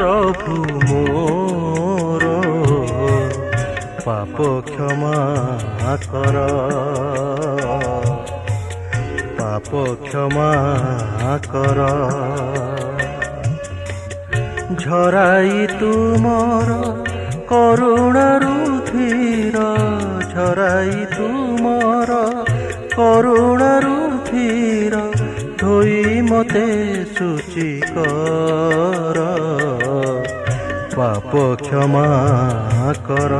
ପ୍ରଭୁ ମୋର ପାପ କ୍ଷମା କର, ପାପ କ୍ଷମା କର। ଝରାଇ ତୁମର କରୁଣା ରୁଧିର, ଝରାଇ ତୁମର କରୁଣା ରୁଧିର, ଧୋଇ ମତେ ଶୁଚି କର, ପାପ କ୍ଷମା କର,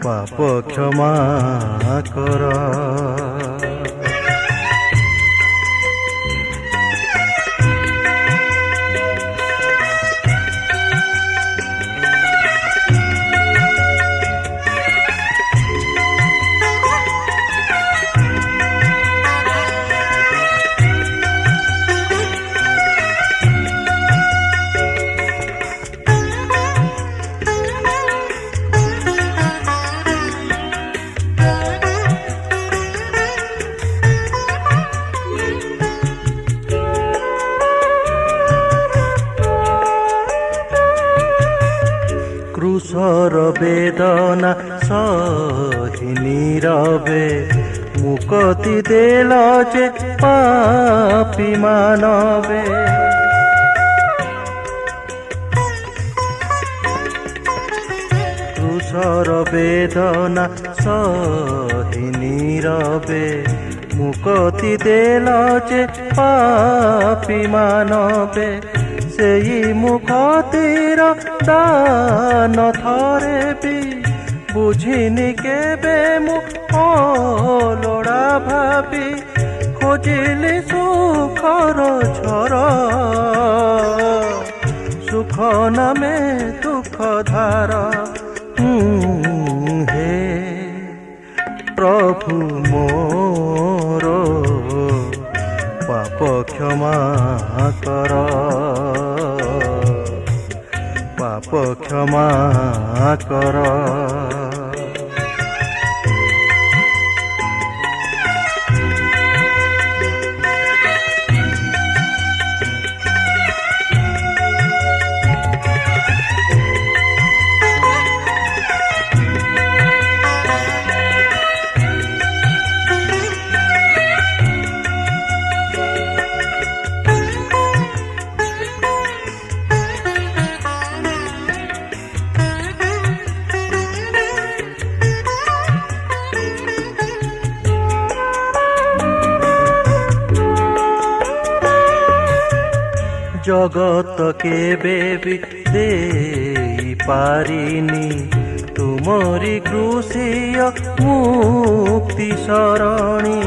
ପାପ କ୍ଷମା କର। କ୍ରୁଶର ବେଦନା ସହି নীরবে, মুকতি দেল যে পাপী মানবে। ক্রুশর বেদনা সহি নীরবে, মুকতি দেল যে পাপী মানবে। সেই মুখতির দান থরে বি বুঝিনি কেবে মু অলোড়া ভাবি, খোঁজিলি সুখর ঝর, সুখ নামে দুঃখ ধার। হে প্রভু মোর পাপ ক্ষমা কর, পাপ ক্ষমা কর। জগত কেবে বি দেই পারিনি, তুমরি ক্রুশীয় মুক্তি শরণী।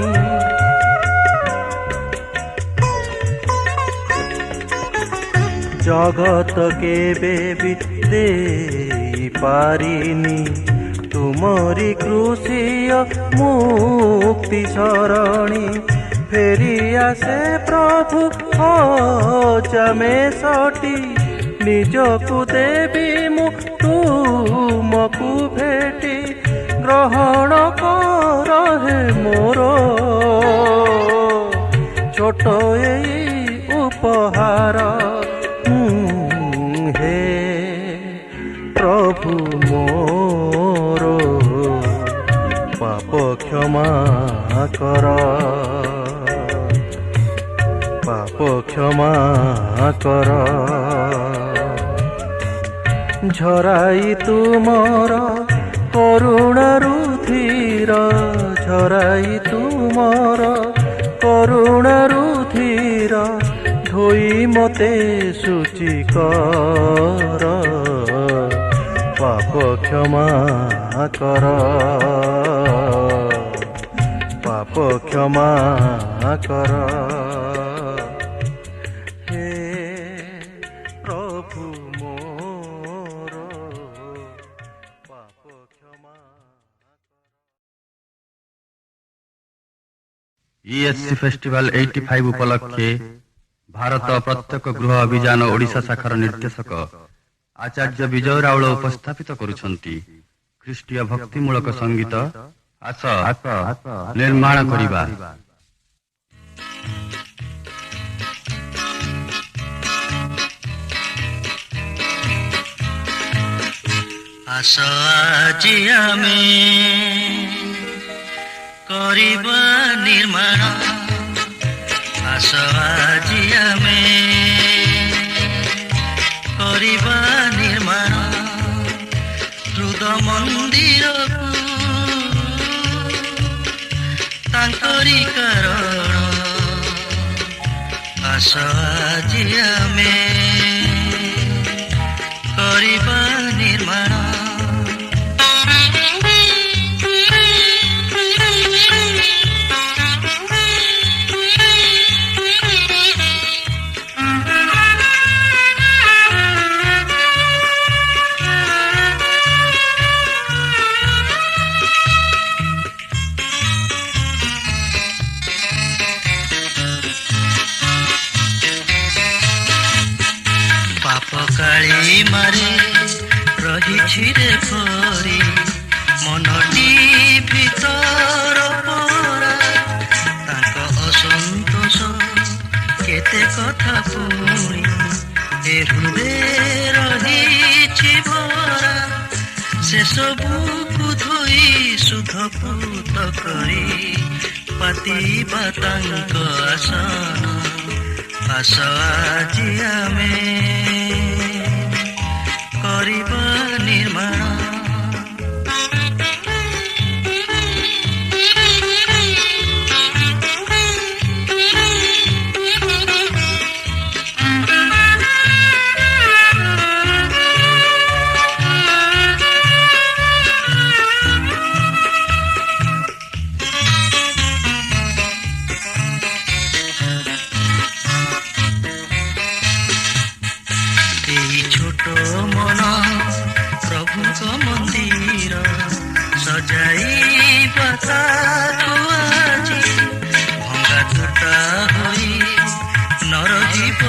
জগত কেবে বি দেই পারিনি, তুমরি ক্রুশীয় মুক্তি শরণী। ফেরি আসে প্রভু অজামেশটি, নিজকু দেবি মু তুমকু ভেটি। গ্রহণ কর হে মোর ছোট এই উপহার। হে প্রভু মোর পাপ ক্ষমা কর, পাপ ক্ষমা কর। ঝরাই তুমর করুণা রুধির, ঝরাই তুমর করুণা রুধির, ধোই মতে শুচি কর, পাপ ক্ষমা কর, পাপ ক্ষমা কর। হে প্রভু মোর পাপ ক্ষমা। ইএসসি ফেস্টিভাল 85 উপলক্ষে ভারত প্রত্যক্ষ গৃহ অভিযান ওড়িশা শাখার ନିର୍ଦ୍ଦେଶକ ଆଚାର୍ଯ୍ୟ ବିଜୟ ରାଉଳ ଉପସ୍ଥାପିତ କରୁଛନ୍ତି ଖ୍ରୀଷ୍ଟୀୟ ଭକ୍ତିମୂଳକ ସଙ୍ଗୀତ ଆସ ନିର୍ମାଣ କରିବା। ଆସ ଆଜି ଆମେ କରିବା ନିର୍ମାଣ, ଆସ ଆଜି ଆମେ କରିବା ନିର୍ମାଣ ହୃଦ ମନ୍ଦିରକୁ ତାଙ୍କରି କାରଣ, ଆସ ଆଜି ଆମେ କରିବା ନିର୍ମାଣ। କାଳି ମାରେ ରହିଛି ରେ ପରି ମନଟି ଭିତର ପରା, ତାଙ୍କ ଅସନ୍ତୋଷ କେତେ କଥା ପୁଣି ଏ ହୃଦୟ ରହିଛି ଭରା, ସେସବୁକୁ ଧୋଇ ଶୁଦ୍ଧ ପୂତ କରି ପାତିବା ତାଙ୍କ ଆସନ, ଆସ ଆଜି ଆମେ କରିବା ନିର୍ମାଣ। ମନ୍ଦିର ସଜାଇବା ତାକୁ ଆଜି, ଭଙ୍ଗା ଟୁଟା ହୋଇ ନ ରହିବ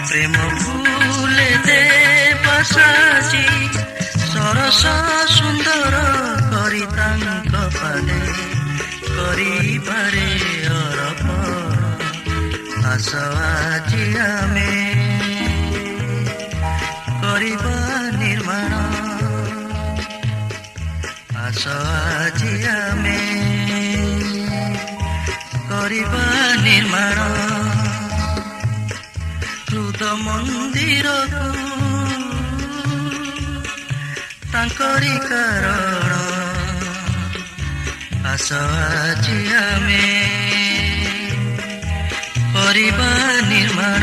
ପ୍ରେମ ଫୁଲେ ଦେବା ସାଜି, ସରସ ସୁନ୍ଦର କରି ତାଙ୍କ ପାଦେ କରିବାରେ ଅରପର, ଆସ ଆଜି ଆମେ କରିବା ନିର୍ମାଣ, ଆସ ଆଜି ଆମେ କରିବା ନିର୍ମାଣ ହୃଦ ମନ୍ଦିରକୁ ତାଙ୍କରି କାରଣ, ଆସ ଆଜି ଆମେ କରିବା ନିର୍ମାଣ,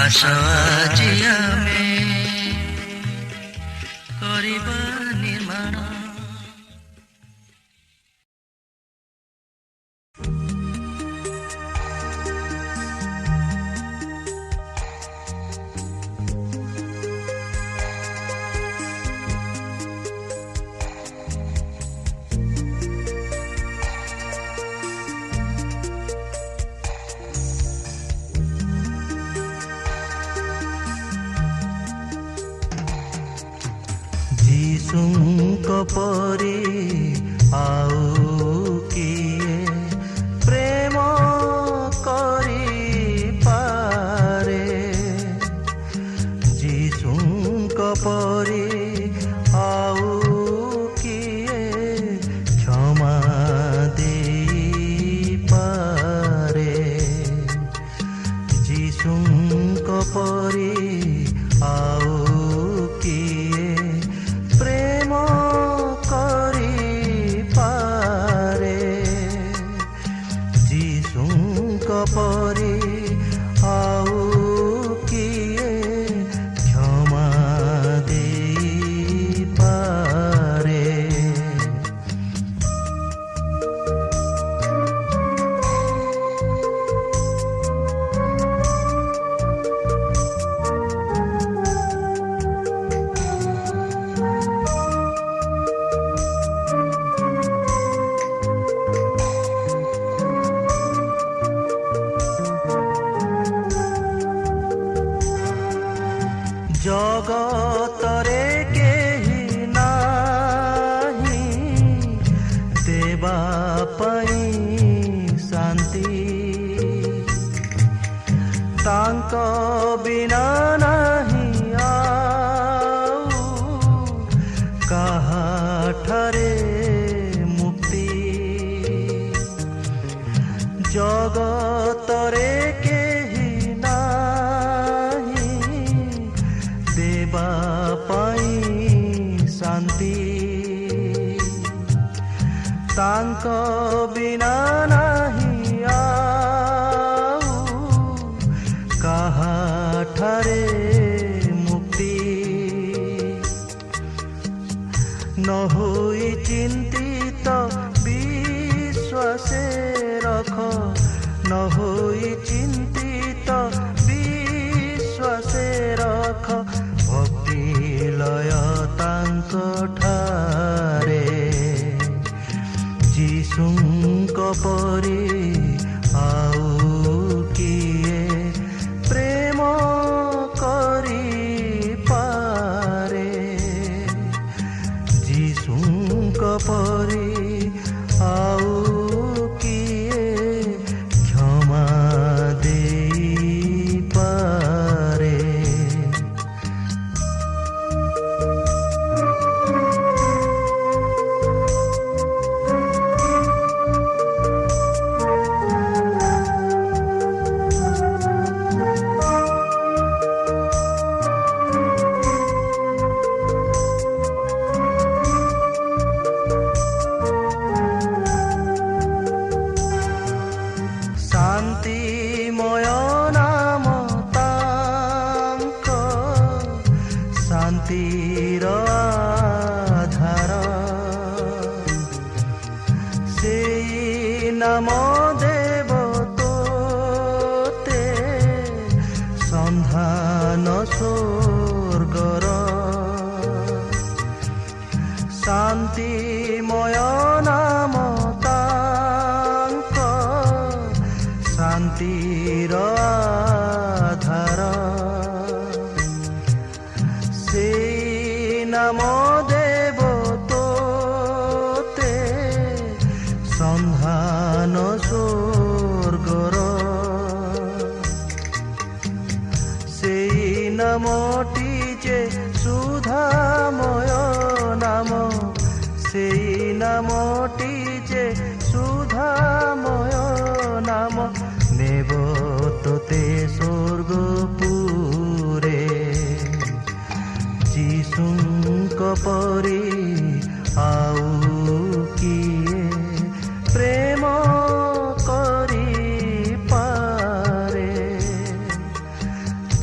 ଆସ ଆଜି ଆମେ କରିବା ନିର୍ମାଣ। ଯୀଶୁଙ୍କ ପରି ଆଉ କିଏ ପ୍ରେମ କରିପାରେ, ଯୀଶୁଙ୍କ ପରି ଆଉ କିଏ କ୍ଷମା ଦେଇପାରେ, ଯୀଶୁଙ୍କ ପରି ଆଉ କିଏ ପ୍ରେମ କରିପାରେ, ଯୀଶୁଙ୍କ ପରି ଆଉ କିଏ କ୍ଷମା ଦେଇପାରେ। ଜଗତରେ କେହି ନାହିଁ ଦେବା ପାଇଁ ଶାନ୍ତି, ତାଙ୍କ ବିନା ନାହିଁ ତରେ କେହି ନାହିଁ ଦେବା ପାଇଁ ଶାନ୍ତି ତାଙ୍କ ବିନା ନାହିଁ ଆଉ କାହାଠାରେ ମୁକ୍ତି ନ ହୋଇ ଚିନ୍ତିତ ବିଶ୍ୱାସେ ରଖ ନ ହୋଇ ଚିନ୍ତିତ ବିଶ୍ୱାସେ ରଖ ଭକ୍ତି ଲୟ ତାଙ୍କ ଠାରେ ଯୀଶୁଙ୍କ ପରି ଆଉ କିଏ ପ୍ରେମ କରିପାରେ ଯୀଶୁଙ୍କ ପରି ଆଉ କିଏ କ୍ଷମା ଦେଇପାରେ ଶାନ୍ତିମୟ ନାମ ତାଙ୍କ ଶାନ୍ତିର ଆଧାର ସେଇ ନାମ ଦେବ ତୋତେ ସନ୍ଧାନ ସ୍ୱର୍ଗର ଶାନ୍ତିମୟ ନାମ ତାଙ୍କ ଶାନ୍ତିର ଆଧାର ସେଇ ନାମ ଦେବ ତୋତେ ସନ୍ଧାନ ସ୍ୱର୍ଗର ସେଇ ନାମଟି ଯେ ସୁଧାମୟ ନାମ ସେଇ ନାମଟି ଯେ ସୁଧାମୟ নাম নেব তোতে স্বর্গপুরে যিশুঙ্ক পরি আউ কিয়ে প্রেম করি পারে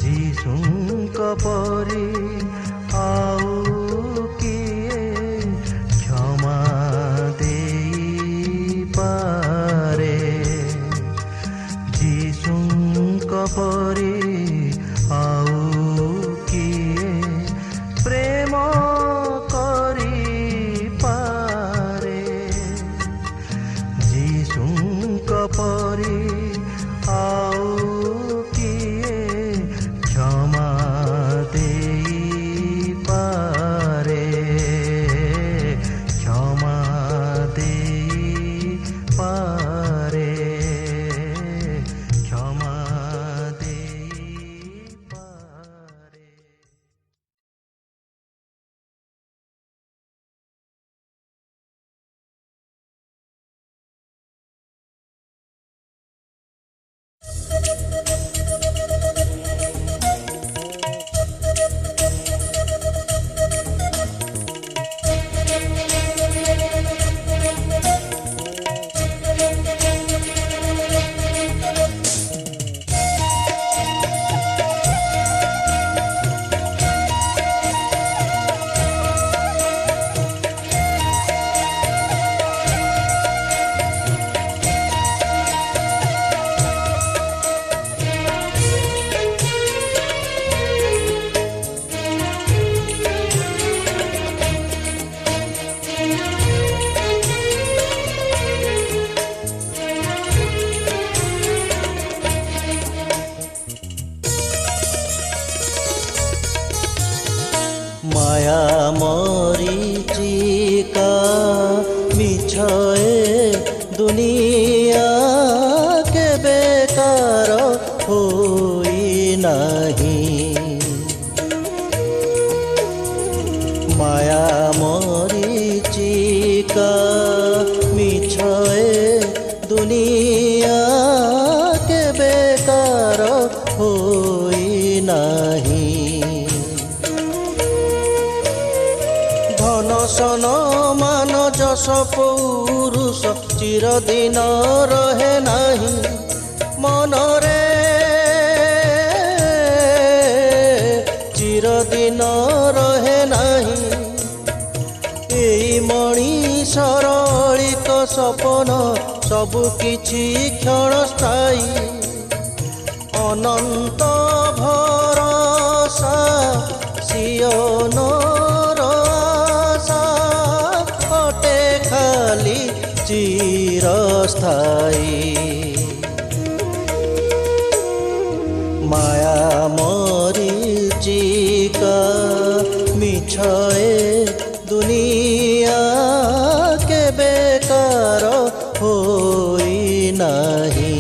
যিশুঙ্ক পরি আউ কিয়ে ক্ষমা দেই পারে যীশুঙ্ক পরি আউ কিয়ে প্রেম করি পারে যীশুঙ্ক পরি আউ কিয়ে ক্ষমা দেই পারে ক্ষমা দেই পারে ক্ষমা দেই পারে মায়া মরিচিকা মিছয়ে দুনিয়া কেবে কার হই নাহি মায়া মরিচিকা মিছয়ে দুনিয়া ସିଂହାସନ ମାନ ଯଶ ପୌରୁଷ ଚିରଦିନ ରହେ ନାହିଁ ମନରେ, ଚିରଦିନ ରହେ ନାହିଁ। ଏଇ ମଣିଷର ଅଳିକ ସପନ ସବୁ କିଛି କ୍ଷଣସ୍ଥାୟୀ, ଅନନ୍ତ ଭରସା ସିୟନର ଆଶା ଅଟେ ଖାଲି ଚିରସ୍ଥାୟୀ। ମାୟା ମରିଚିକା ମିଛ ଏ ଦୁନିଆ କେବେ କାର ହୋଇ ନାହିଁ।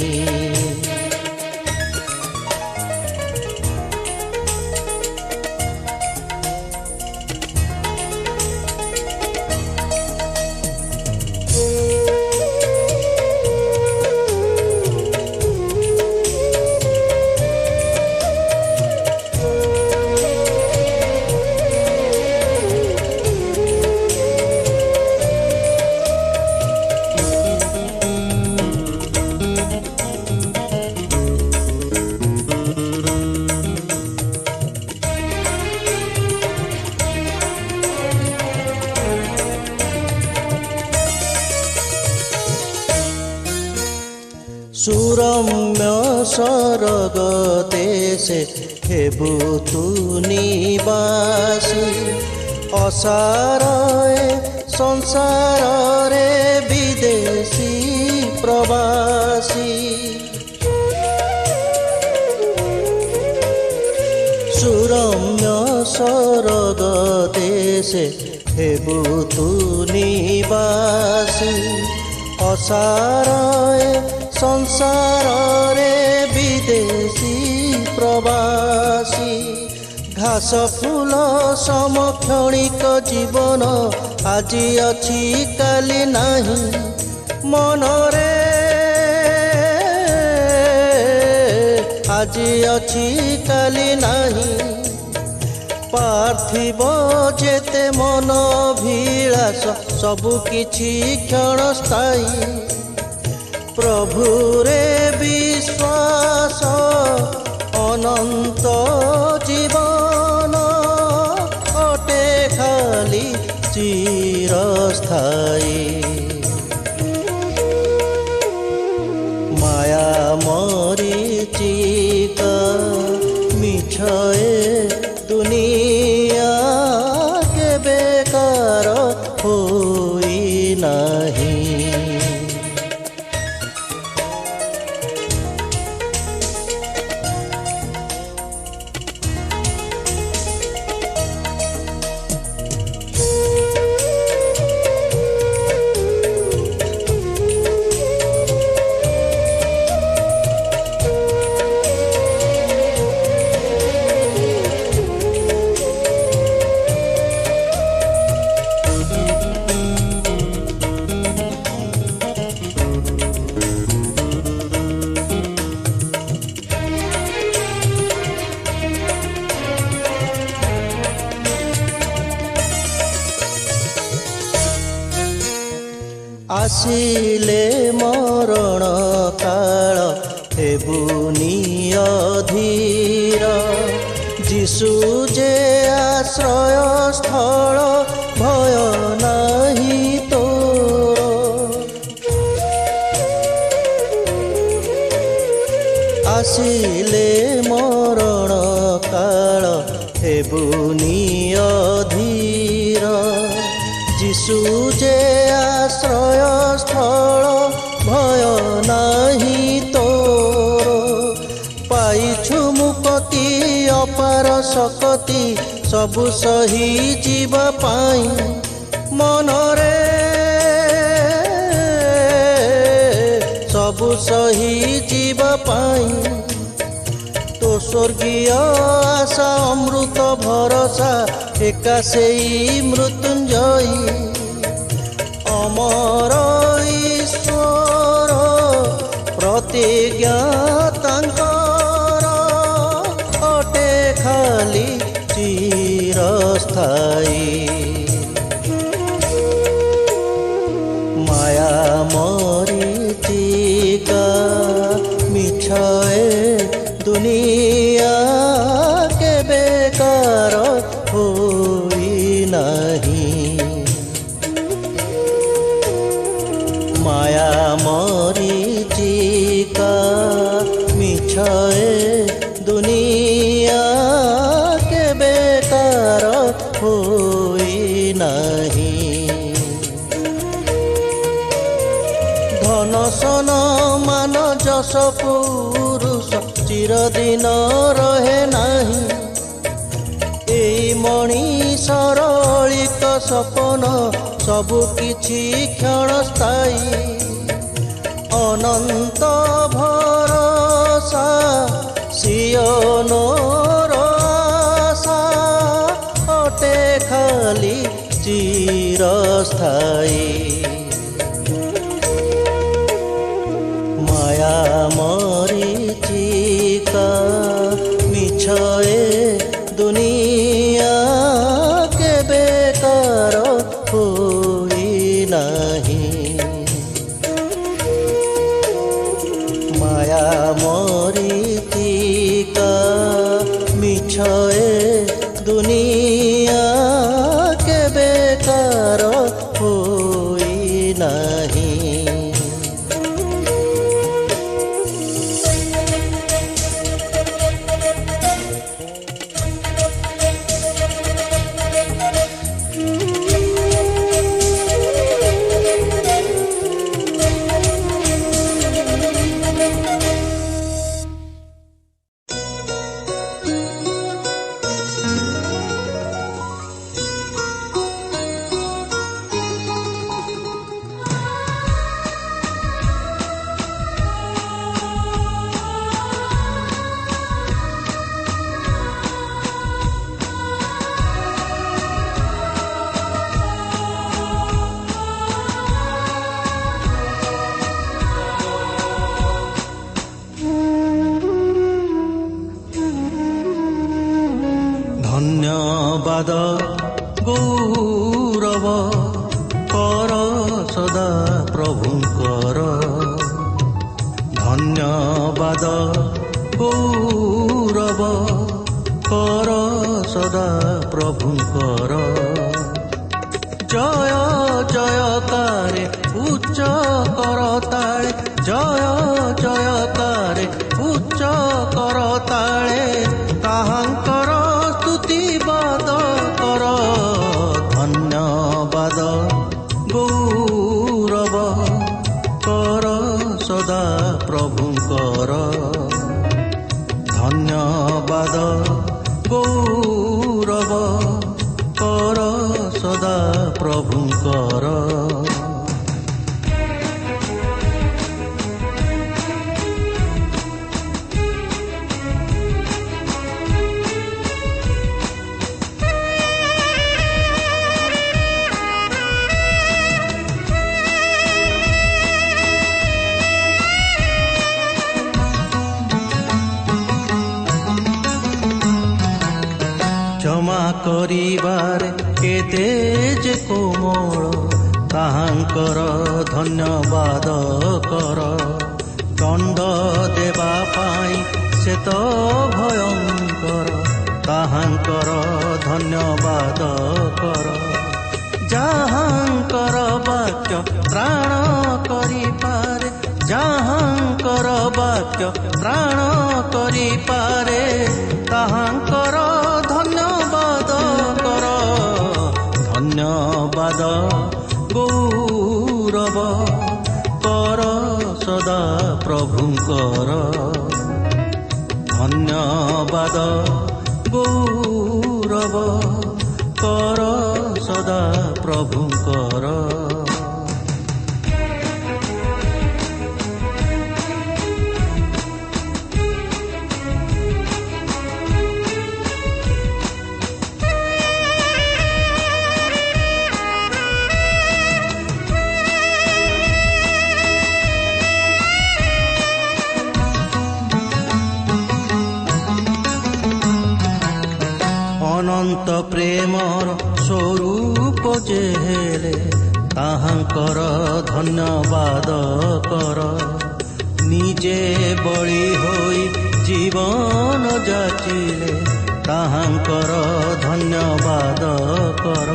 ସୁରମ୍ୟ ସରଗ ଦେଶେ ହେବୁ ତୁ ନିବାସୀ, ଅସାର ଏ ସଂସାରରେ ବିଦେଶୀ ପ୍ରବାସୀ। ସୁରମ୍ୟ ସରଗ ଦେଶେ ହେବୁ ତୁ ନିବାସୀ, ଅସାର ଏ ସଂସାରରେ ବିଦେଶୀ ପ୍ରବାସୀ। ଘାସ ଫୁଲ ସମକ୍ଷଣିକ ଜୀବନ ଆଜି ଅଛି କାଲି ନାହିଁ ମନରେ, ଆଜି ଅଛି କାଲି ନାହିଁ। ପାର୍ଥିବ ଯେତେ ମନ ଅଭିଳାଷ ସବୁ କିଛି କ୍ଷଣସ୍ଥାୟୀ, ପ୍ରଭୁରେ ବିଶ୍ୱାସ ଅନନ୍ତ ଜୀବନ ଅଟେ ଖାଲି ଚିରସ୍ଥାୟୀ। ମାୟା ମରିଚିକା ମିଛ ଏ ଦୁନିଆ କେବେ କାର ହୋଇ ନାହିଁ। ଆସିଲେ ମରଣ କାଳ ହେବୁ ନିଅଧୀର, ଯୀଶୁ ଯେ ଆଶ୍ରୟ ସ୍ଥଳ ଭୟ ନାହିଁ ତୋର। ଆସିଲେ ମରଣ କାଳ ହେବୁ ନିଅଧୀର, ଯୀଶୁ ଯେ ଆଶ୍ରୟ ସ୍ଥଳ ଭୟ ନାହିଁ ତୋର। ପାଇଛୁ ମୁକ୍ତି ଅପାର ଶକ୍ତି ସବୁ ସହି ଯିବା ପାଇଁ ମନରେ, ସବୁ ସହି ଯିବା ପାଇଁ। ତୋ ସ୍ୱର୍ଗୀୟ ଆଶା ଅମୃତ ଭରସା ଏକା ସେଇ ମୃତ୍ୟୁଞ୍ଜୟୀ ଅମର ଈଶ୍ୱର ପ୍ରତିଜ୍ଞା ତାଙ୍କର ଅଟେ ଖାଲି ଚିରସ୍ଥାୟୀ। ଏ ଦୁନିଆ କେବେକାର ହୋଇ ନାହିଁ। ମାୟା ମରିଚିକା ମିଛ ଏ ଦୁନିଆ କେବେକାର ହୋଇ ନାହିଁ। ଧନ ସନ ମାନ ଯଶ ପୁରୁଷ ଚିରଦିନ ରହେ ନାହିଁ। ଏଇ ମଣିଷର ଅଳିକ ସପନ ସବୁ କିଛି କ୍ଷଣସ୍ଥାୟୀ। ଅନନ୍ତ ଭରସା ସିୟୋନର ଆଶା ଅଟେ ଖାଲି ଚିରସ୍ଥାୟୀ। ମାୟା ମରିଚିକା ମିଛ ଏ ଦୁନିଆ କେବେକାର ହୋଇ ନାହିଁ। ମାୟା ମରିଚିକା ମିଛ ଏ ଦୁନିଆ କେବେକାର ହୋଇ ନାହିଁ। ଧନ୍ୟବାଦ ଗୌରବ କର ସଦା ପ୍ରଭୁଙ୍କର। ଧନ୍ୟବାଦ ଗୌରବ କର ସଦା ପ୍ରଭୁଙ୍କର। ଜୟ ଜୟକାରେ ଉଚ୍ଚ କରତାଳେ, ଜୟ ଜୟକାରେ ଉଚ୍ଚ କରତାଳେ ତାହାଙ୍କର ସ୍ତୁତିବାଦ କର। ଧନ୍ୟବାଦ ଗୌରବ କର ସଦା ପ୍ରଭୁଙ୍କର। ଧନ୍ୟବାଦ ଗୌରବ କର ସଦା ପ୍ରଭୁଙ୍କର। କ୍ଷମା କରିବାରେ କେତେ ଯେ କୋମଳ ତାହାଙ୍କର ଧନ୍ୟବାଦ କର। ଦଣ୍ଡ ଦେବା ପାଇଁ ସେ ତ ଭୟଙ୍କର ତାହାଙ୍କର ଧନ୍ୟବାଦ କର। ଯାହାଙ୍କର ବାକ୍ୟ ପ୍ରାଣ କରିପାରେ, ଯାହାଙ୍କର ବାକ୍ୟ ପ୍ରାଣ କରିପାରେ ତାହାଙ୍କର ଧନ୍ୟବାଦ କର। ଧନ୍ୟବାଦ ଗୌରବ କର ସଦା ପ୍ରଭୁଙ୍କର। ଧନ୍ୟବାଦ ଗୌରବ କର ସଦା ପ୍ରଭୁଙ୍କର। ଅନନ୍ତ ପ୍ରେମର ସ୍ୱରୂପ ଯେ ହେଲେ ତାହାଙ୍କର ଧନ୍ୟବାଦ କର। ନିଜେ ବଳି ହୋଇ ଜୀବନ ଯାଚିଲେ ତାହାଙ୍କର ଧନ୍ୟବାଦ କର।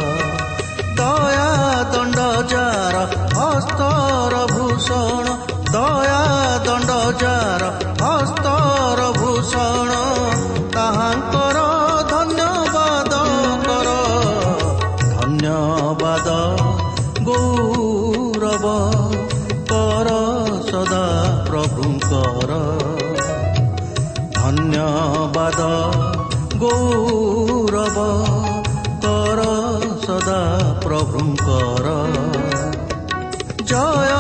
ଦୟା ଦଣ୍ଡ ଯାର ହସ୍ତର ଭୂଷଣ, ଦୟା ଦଣ୍ଡ ଯାର ହସ୍ତର ଭୂଷଣ, ତାହାଙ୍କର ଧନ୍ୟବାଦ କର। ଧନ୍ୟବାଦ ଗୌରବ କର ସଦା ପ୍ରଭୁଙ୍କର। ଧନ୍ୟବାଦ ଗୌରବ କର ସଦା ପ୍ରଭୁଙ୍କର। ଜୟ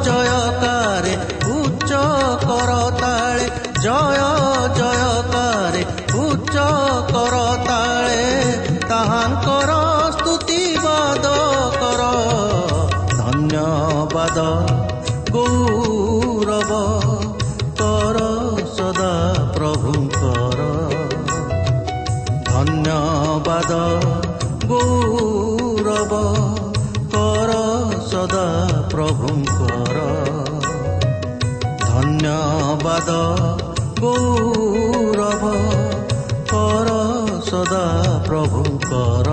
ଜୟକାରେ ଉଚ୍ଚ କର ତାଳେ, ଜୟ ଜୟକାରେ ଉଚ୍ଚ କର ତାଳେ, ତାହାଙ୍କର ସ୍ତୁତିବାଦ କର। ଧନ୍ୟବାଦ ଗୌରବ କର ସଦା ପ୍ରଭୁଙ୍କର। ଧନ୍ୟବାଦ ଗୌରବ କର ସଦା ପ୍ରଭୁଙ୍କର। ଧନ୍ୟବାଦ ଗୌରବ କର ସଦା ପ୍ରଭୁଙ୍କର।